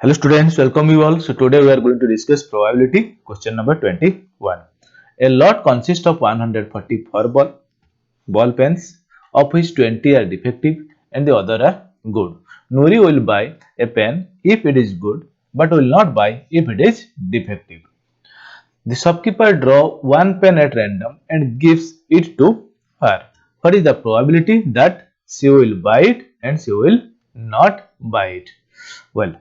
Hello students, welcome you all. So today we are going to discuss probability question number 21. A lot consists of 144 ball pens, of which 20 are defective and the other are good. Nuri will buy a pen if it is good but will not buy if it is defective. The shopkeeper draws one pen at random and gives it to her. What is the probability that she will buy it and she will not buy it? Well,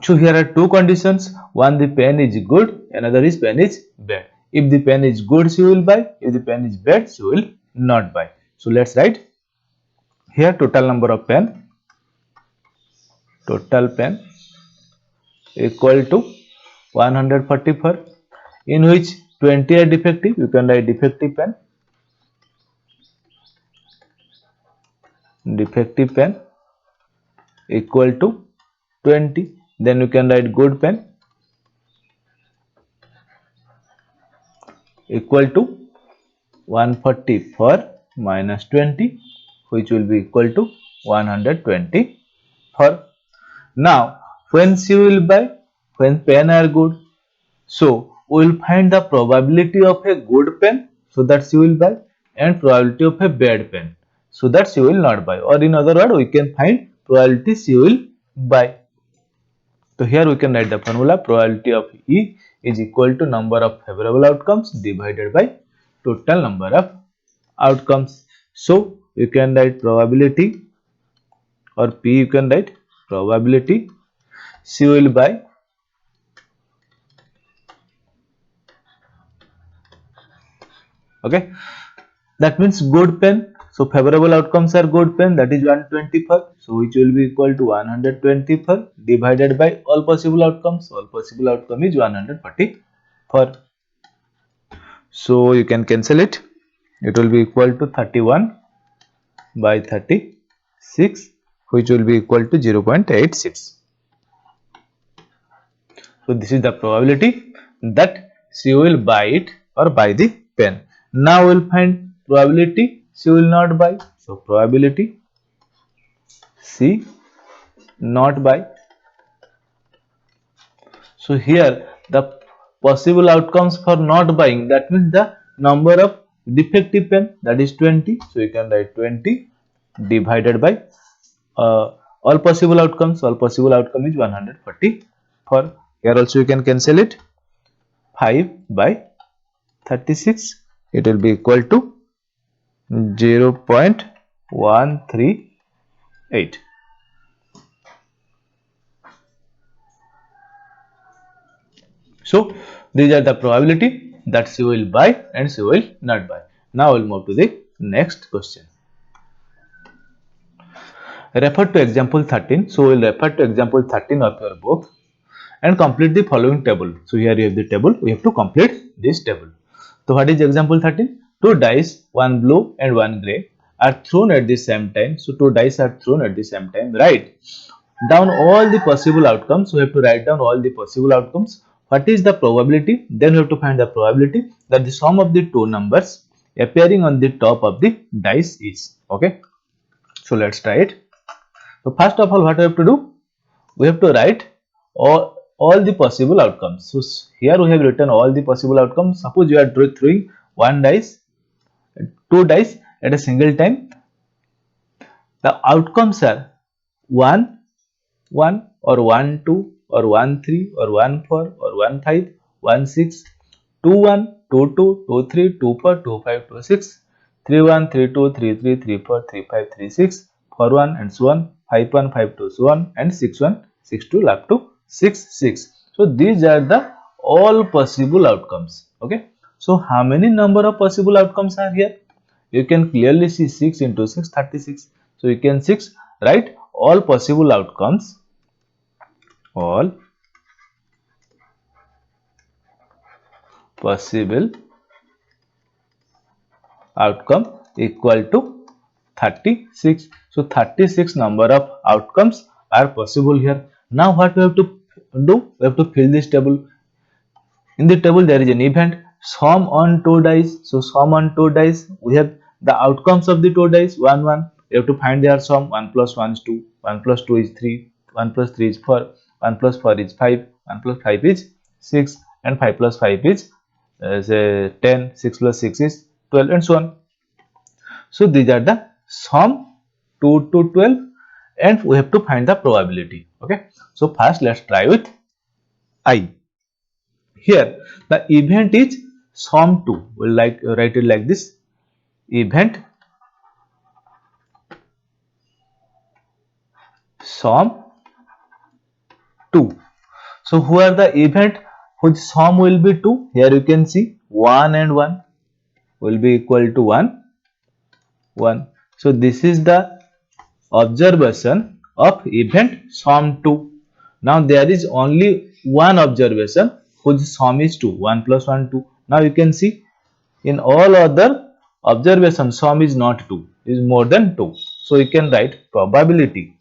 so here are two conditions. One, the pen is good, another is pen is bad. If the pen is good, she will buy. If the pen is bad, she will not buy. So let's write here total number of pen. Total pen equal to 144, in which 20 are defective. You can write defective pen. Defective pen equal to 20. Then you can write good pen equal to 144 minus 20, which will be equal to 124. Now, when she will buy, when pen are good, so we will find the probability of a good pen, so that she will buy, and probability of a bad pen, so that she will not buy. Or in other words, we can find probability she will buy. So here we can write the formula: probability of E is equal to number of favorable outcomes divided by total number of outcomes. So you can write probability, or P you can write probability she will buy okay, that means good pen. So favorable outcomes are good pen, that is 124, so which will be equal to 124 divided by all possible outcomes. All possible outcome is 144, so you can cancel it. It will be equal to 31 by 36, which will be equal to 0.86. So this is the probability that she will buy it or buy the pen. Now we will find probability she will not buy. So probability she not buy. So here the possible outcomes for not buying, that means the number of defective pen, that is 20. So you can write 20 divided by all possible outcomes. All possible outcome is 144. Here also you can cancel it. 5 by 36, it will be equal to 0.138. So these are the probability that she will buy and she will not buy. Now we'll move to the next question. Refer to example 13. So we'll refer to example 13 of your book and complete the following table. So here you have the table. We have to complete this table. So what is example 13? Two dice, one blue and one grey, are thrown at the same time. So two dice are thrown at the same time. Write down all the possible outcomes. So we have to write down all the possible outcomes. What is the probability? Then we have to find the probability that the sum of the two numbers appearing on the top of the dice is. Okay. So let's try it. So first of all, what we have to do? We have to write all the possible outcomes. So here we have written all the possible outcomes. Suppose you are throwing one dice, two dice at a single time. The outcomes are 1, 1 or 1, 2 or 1, 3 or 1, 4 or 1, 5, 1, 6, 2, 1, 2, 2, 2, 3, 2, 4, 2, 5, 2, 6, 3, 1, 3, 2, 3, 3, 3, 4, 3, 5, 3, 6, 4, 1 and so on, 5, 1, 5, 2, so on, and 6, 1, 6, 2 up to 6, 6. So these are the all possible outcomes. Okay. So how many number of possible outcomes are here? You can clearly see 6 into 6, 36. So you can write all possible outcomes. All possible outcome equal to 36. So 36 number of outcomes are possible here. Now what we have to do? We have to fill this table. In the table there is an event sum on two dice. So sum on two dice, we have the outcomes of the two dice 1, 1. You have to find their sum. 1 plus 1 is 2, 1 plus 2 is 3, 1 plus 3 is 4, 1 plus 4 is 5, 1 plus 5 is 6, and 5 plus 5 is say 10, 6 plus 6 is 12, and so on. So these are the sum 2 to 12, and we have to find the probability. Okay, so first let's try with I. Here the event is sum 2. We'll write it like this: event sum 2. So who are the event whose sum will be 2? Here you can see 1 and 1 will be equal to 1, 1. So this is the observation of event sum 2. Now there is only one observation whose sum is 2, 1 plus 1, 2. Now you can see in all other observation sum is not 2, is more than 2. So you can write probability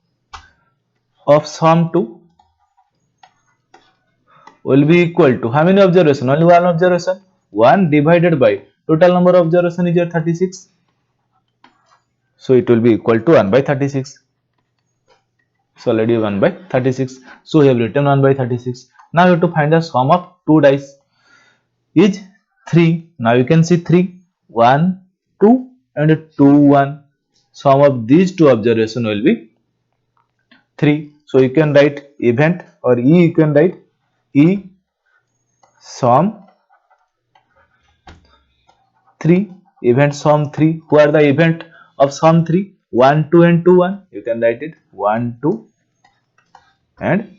of sum 2 will be equal to how many observation? Only one observation. 1 divided by total number of observation is here 36. So it will be equal to 1 by 36. So already 1 by 36. So we have written 1 by 36. Now you have to find the sum of two dice is 3. Now you can see 3, 1, 2 and 2, 1. Sum of these two observation will be 3. So you can write event, or E you can write E sum 3, event sum 3. Who are the event of sum 3? 1, 2 and 2, 1. You can write it 1, 2 and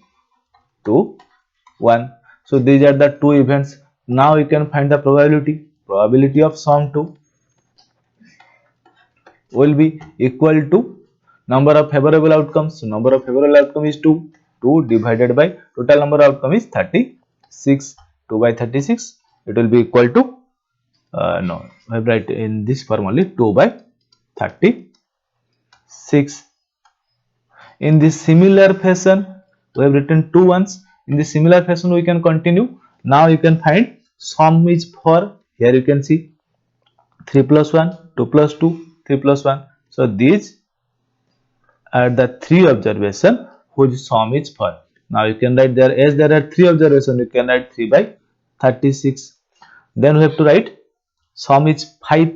2, 1. So these are the two events. Now you can find the probability. Probability of sum 2 will be equal to number of favorable outcomes. So number of favorable outcome is 2. 2 divided by total number of outcome is 36. 2 by 36. It will be equal to no, I write in this form only 2 by 36. In this similar fashion, we have written 2 ones. In this similar fashion, we can continue. Now you can find sum is 4. Here you can see 3 plus 1, 2 plus 2, 3 plus 1. So these are the three observation whose sum is 4. Now you can write there, as there are three observations, you can write 3 by 36. Then we have to write sum is 5,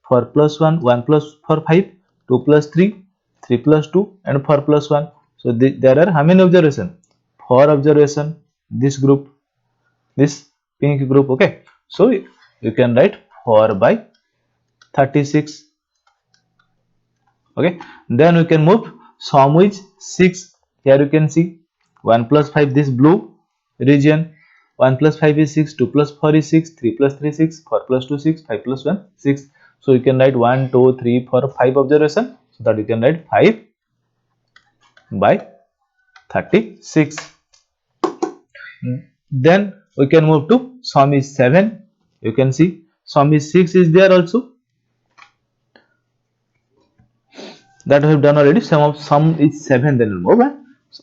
4 plus 1, 1 plus 4, 5, 2 plus 3, 3 plus 2 and 4 plus 1. So there are how many observations? 4 observation, this group, this pink group. Okay, so you can write 4 by 36. Okay, then we can move sum is 6. Here you can see 1 plus 5, this blue region. 1 plus 5 is 6, 2 plus 4 is 6, 3 plus 3 6, 4 plus 2 6, 5 plus 1 6. So you can write 1, 2, 3, 4, 5 observation. So that you can write 5 by 36. Then we can move to sum is 7. You can see sum is 6 is there also. That we have done already. Sum is 7. Then we move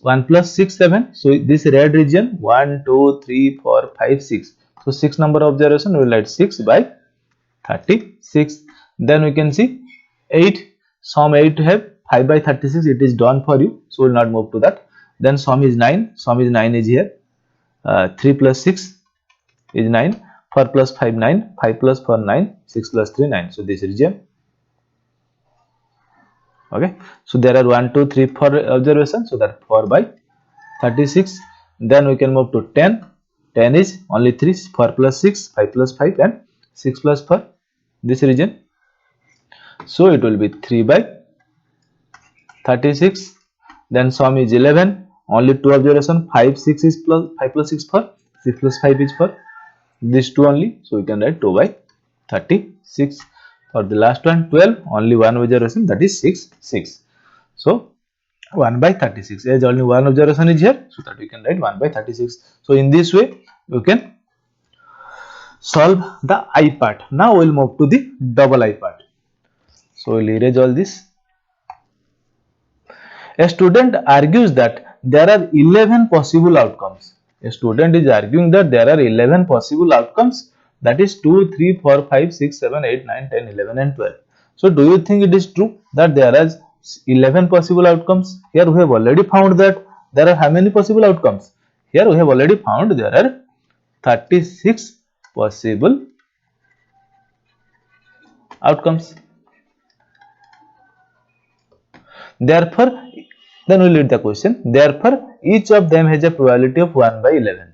1 plus 6, 7. So this red region 1, 2, 3, 4, 5, 6. So 6 number of observation, we will write 6 by 36. Then we can see 8. Sum 8 have 5 by 36. It is done for you. So we will not move to that. Then sum is 9. Sum is 9 is here. 3 plus 6 is 9. 4 plus 5, 9. 5 plus 4, 9. 6 plus 3, 9. So this region. Okay, so there are 1, 2, 3, 4 observations, so that 4 by 36. Then we can move to 10. 10 is only 3, 4 plus 6, 5 plus 5 and 6 plus 4, this region. So it will be 3 by 36. Then sum is 11, only 2 observations, 5, 6 is plus 5 plus 6, 4, 6 plus 5 is 4, these two only. So we can write 2 by 36. For the last one, 12, only one observation, that is 6, 6. So 1 by 36, as only one observation is here, so that we can write 1 by 36. So in this way you can solve the I part. Now we will move to the double I part. So we will erase all this. A student argues that there are 11 possible outcomes. A student is arguing that there are 11 possible outcomes, that is 2, 3, 4, 5, 6, 7, 8, 9, 10, 11 and 12. So do you think it is true that there are 11 possible outcomes? Here we have already found that there are how many possible outcomes? Here we have already found there are 36 possible outcomes. Therefore, then we will read the question. Therefore, each of them has a probability of 1 by 11.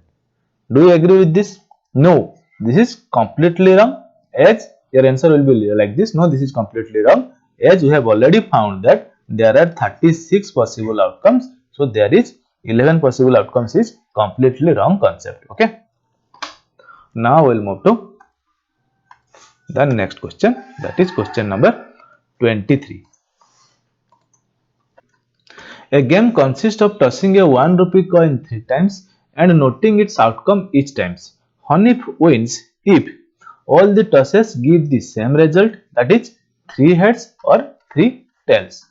Do you agree with this? No, this is completely wrong, as your answer will be like this. No, this is completely wrong, as we have already found that there are 36 possible outcomes. So there is 11 possible outcomes is completely wrong concept. Okay. Now we will move to the next question, that is question number 23. A game consists of tossing a 1 rupee coin 3 times and noting its outcome each time. Hanif wins if all the tosses give the same result, that is 3 heads or 3 tails,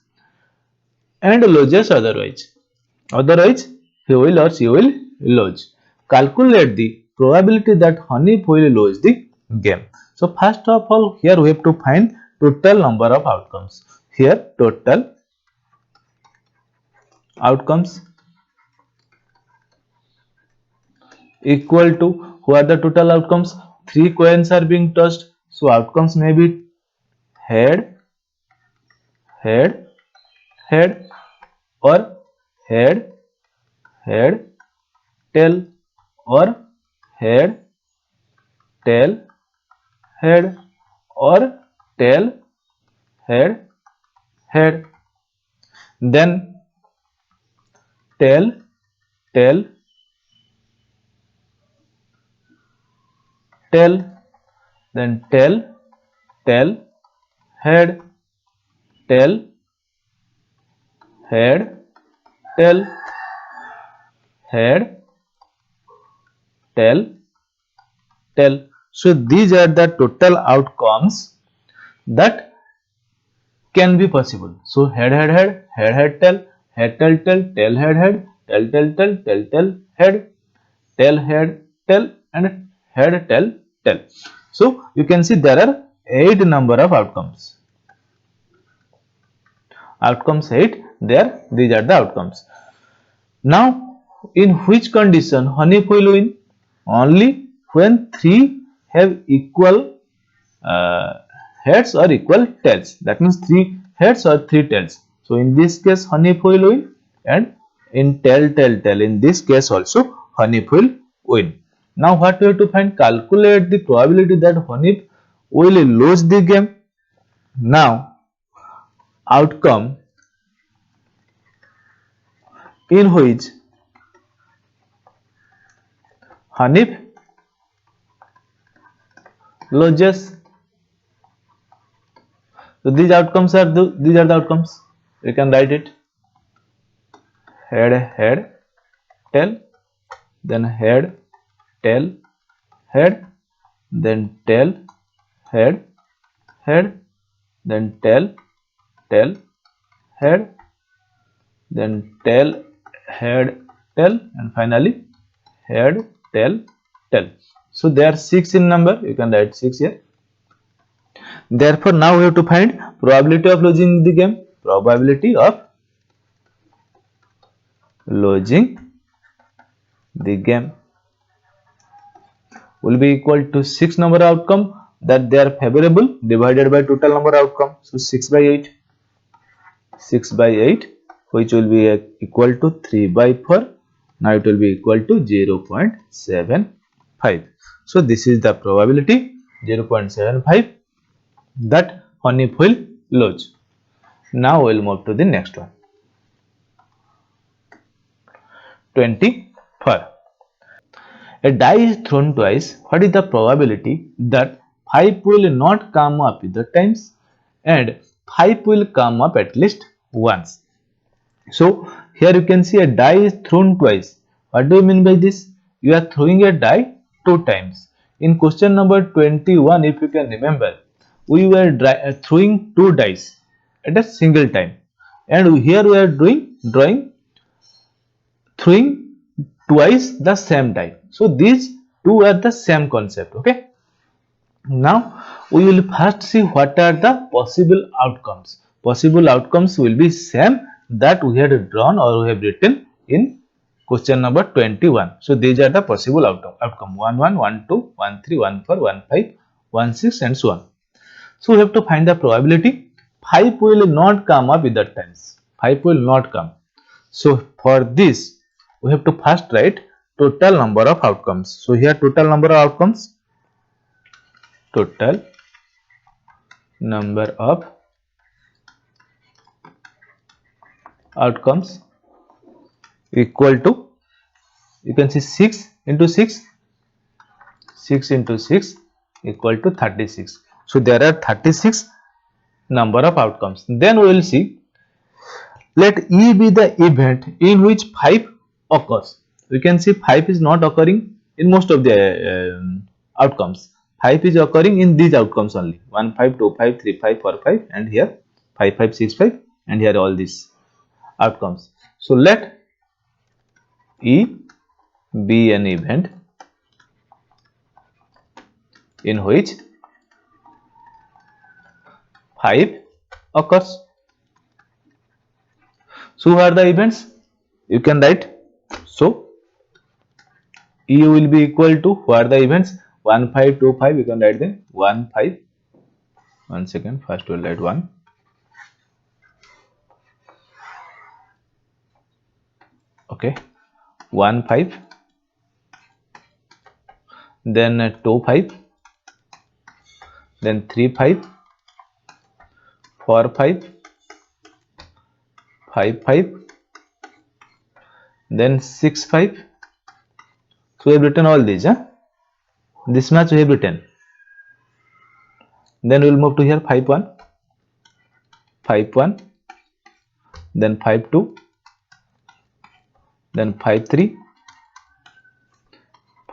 and loses otherwise. Otherwise, he will or she will lose. Calculate the probability that Hanif will lose the game. So first of all, here we have to find total number of outcomes. Here total outcomes equal to, who are the total outcomes? 3 coins are being tossed, so outcomes may be head, head, head, or head, head, tail, or head, tail, head, or tail, head, head. Then tail, tail, tail, then tail, tail, head, tail, head, tail, head, tail, tail. So these are the total outcomes that can be possible. So head, head, head, head, head, tail, head, tail, tail, tail, head, head, tail, tail, tail, tail, tail, head, tail, head, tail, and head, tail, tail. So you can see there are 8 number of outcomes. Outcomes 8. There, these are the outcomes. Now, in which condition Hanif will win? Only when 3 have equal heads or equal tails. That means 3 heads or 3 tails. So in this case Hanif will win, and in tail, tail, tail, in this case also Hanif will win. Now what we have to find? Calculate the probability that Hanif will lose the game. Now outcome in which Hanif loses. So these outcomes are these are the outcomes. You can write it: head, head, tail, then head, tail, head, then tail, head, head, then tail, tail, head, then tail, head, tail, and finally head, tail, tail. So they are 6 in number. You can write 6 here. Therefore, now we have to find probability of losing the game. Probability of losing the game will be equal to 6 number outcome that they are favorable divided by total number outcome. So 6 by 8. 6 by 8, which will be equal to 3 by 4. Now it will be equal to 0.75. So this is the probability 0.75 that Hanif will lose. Now we will move to the next one. 24. A die is thrown twice. What is the probability that 5 will not come up either times and 5 will come up at least once? So here you can see a die is thrown twice. What do you mean by this? You are throwing a die 2 times. In question number 21, if you can remember, we were throwing 2 dice at a single time, and here we are throwing twice the same die. So these two are the same concept. Okay. Now we will first see what are the possible outcomes. Possible outcomes will be same that we had drawn or we have written in question number 21. So these are the possible outcome 1 1 1 2 1 3 1 4 1 5 1 6 and so on. So we have to find the probability. 5 will not come up either times. 5 will not come. So for this we have to first write total number of outcomes. So here total number of outcomes, total number of outcomes equal to, you can see 6 into 6, 6 into 6 equal to 36. So there are 36 number of outcomes. Then we will see, let E be the event in which 5 occurs. We can see 5 is not occurring in most of the outcomes. 5 is occurring in these outcomes only. 1 5 2 5 3 5 4 5 and here 5 5 6 5 and here all these outcomes. So let E be an event in which 5 occurs. So who are the events? You can write. So E will be equal to, who are the events? 1 5 2 5. You can write them 1 5. 1 second. First we will write 1. Okay. 1 5. Then 2 5. Then 3 5. 4 5. 5 5. Then 6 5. So we have written all these. This much we have written. Then we will move to here 5 1. 5 1. Then 5 2. Then 5 3.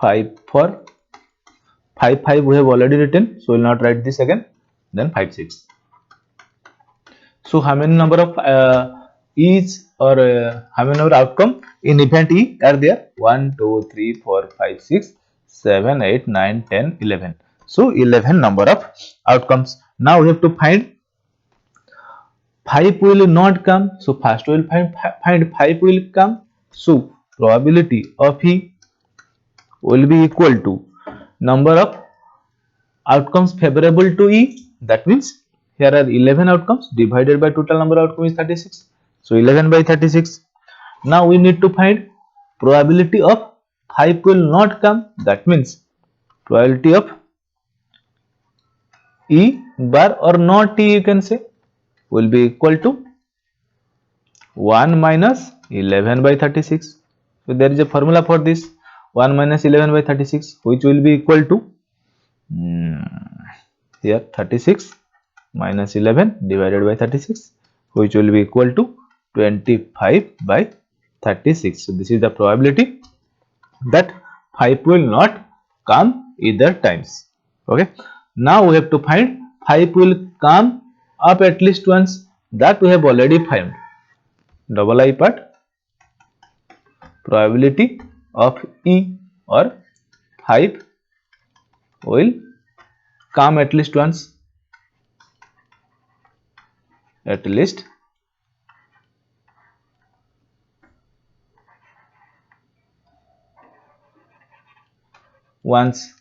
5 4. 5 5 we have already written. So we will not write this again. Then 5 6. So how many number of E's or how many number outcome in event E are there? 1 2 3 4 5 6 7 8 9 10 11. So 11 number of outcomes. Now we have to find 5 will not come. So first we will find 5 will come. So probability of E will be equal to number of outcomes favorable to E. That means here are 11 outcomes divided by total number of outcomes is 36. So 11 by 36. Now we need to find probability of 5 will not come. That means probability of E bar or not E, you can say, will be equal to 1 minus 11 by 36. So there is a formula for this, 1 minus 11 by 36, which will be equal to here 36 minus 11 divided by 36, which will be equal to 25 by 36. So this is the probability that 5 will not come either times. Okay. Now we have to find 5 will come up at least once. That we have already found. Double I part, probability of E or 5 will come at least once. At least once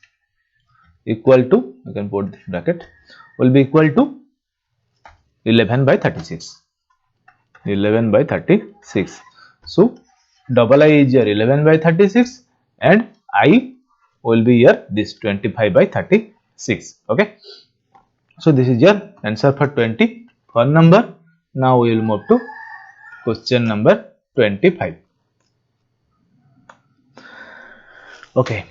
equal to, you can put this bracket, will be equal to 11 by 36. 11 by 36. So double I is here 11 by 36 and I will be here this 25 by 36. Okay. So this is your answer for 24 number. Now we will move to question number 25. Okay.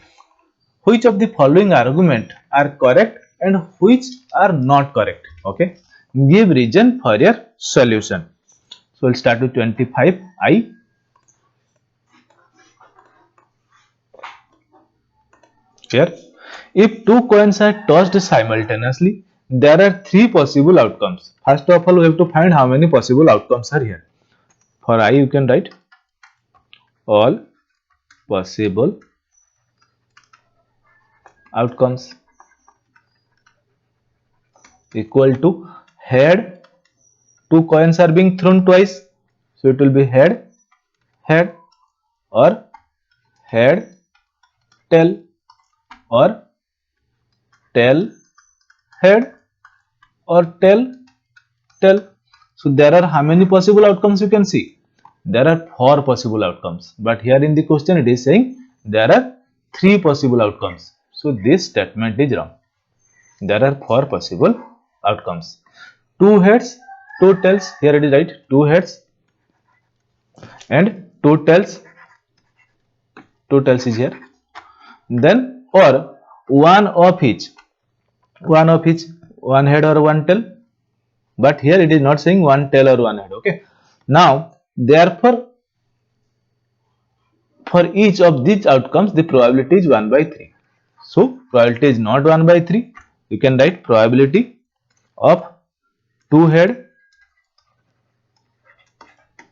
Which of the following argument are correct and which are not correct? Okay. Give reason for your solution. So we'll start with 25I. Here, if two coins are tossed simultaneously, there are three possible outcomes. First of all, we have to find how many possible outcomes are here. For I, you can write all possible outcomes equal to head. Two coins are being thrown twice, so it will be head, head, or head, tail, or tail, head, or tail, tail. So there are how many possible outcomes you can see? There are 4 possible outcomes, but here in the question it is saying there are 3 possible outcomes. So this statement is wrong. There are 4 possible outcomes. 2 heads, 2 tails. Here it is right. 2 heads and 2 tails. 2 tails is here. Then or one of each. One of each. One head or one tail. But here it is not saying one tail or one head. Okay. Now therefore for each of these outcomes the probability is 1 by 3. So probability is not 1 by 3. You can write probability of 2 head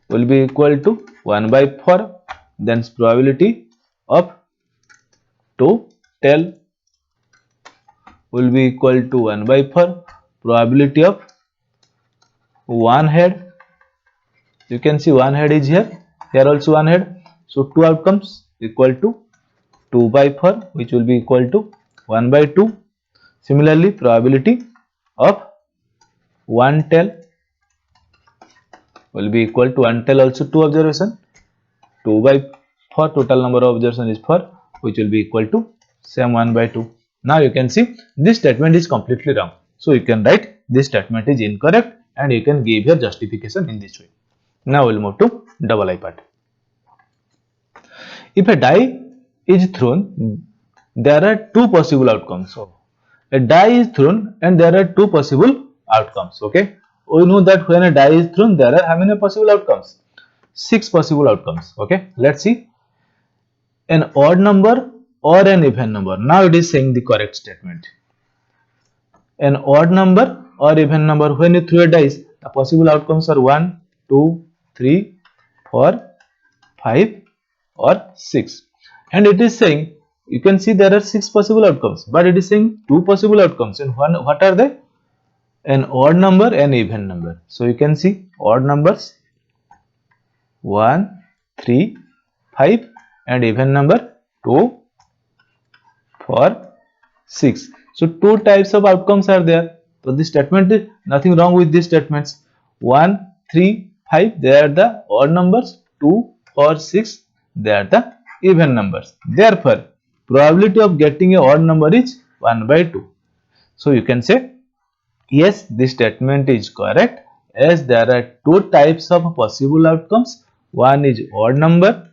will be equal to 1 by 4. Then probability of 2 tail will be equal to 1 by 4. Probability of 1 head, you can see 1 head is here, here also 1 head. So 2 outcomes equal to 2 by 4, which will be equal to 1 by 2. Similarly, probability of 1 tail will be equal to 1 tail also 2 observation. 2 by 4, total number of observation is 4, which will be equal to same 1 by 2. Now you can see this statement is completely wrong. So you can write this statement is incorrect and you can give your justification in this way. Now we will move to double I part. If a die is thrown, there are 2 possible outcomes. So a die is thrown and there are 2 possible outcomes. Okay, we know that when a die is thrown, there are how many possible outcomes? 6 possible outcomes. Okay, let's see. An odd number or an even number. Now it is saying the correct statement. An odd number or even number, when you throw a dice, the possible outcomes are 1, 2, 3, 4, 5 or 6. And it is saying, you can see there are 6 possible outcomes, but it is saying 2 possible outcomes. And what are they? An odd number and even number. So you can see odd numbers 1, 3, 5 and even number 2, 4, 6. So 2 types of outcomes are there. So this statement is nothing wrong with these statements. 1, 3, 5 they are the odd numbers, 2, 4, 6 they are the even numbers. Therefore, probability of getting a odd number is 1 by 2. So you can say yes, this statement is correct as there are 2 types of possible outcomes. One is odd number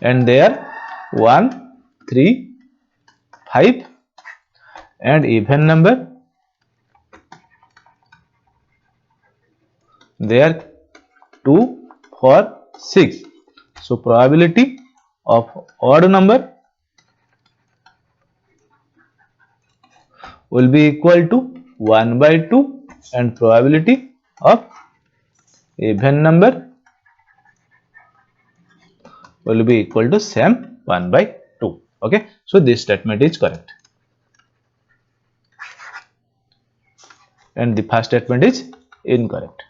and they are 1, 3, 5 and even number they are 2, 4, 6. So probability of odd number will be equal to 1 by 2 and probability of even number will be equal to same 1 by 2. Okay, so this statement is correct and the first statement is incorrect.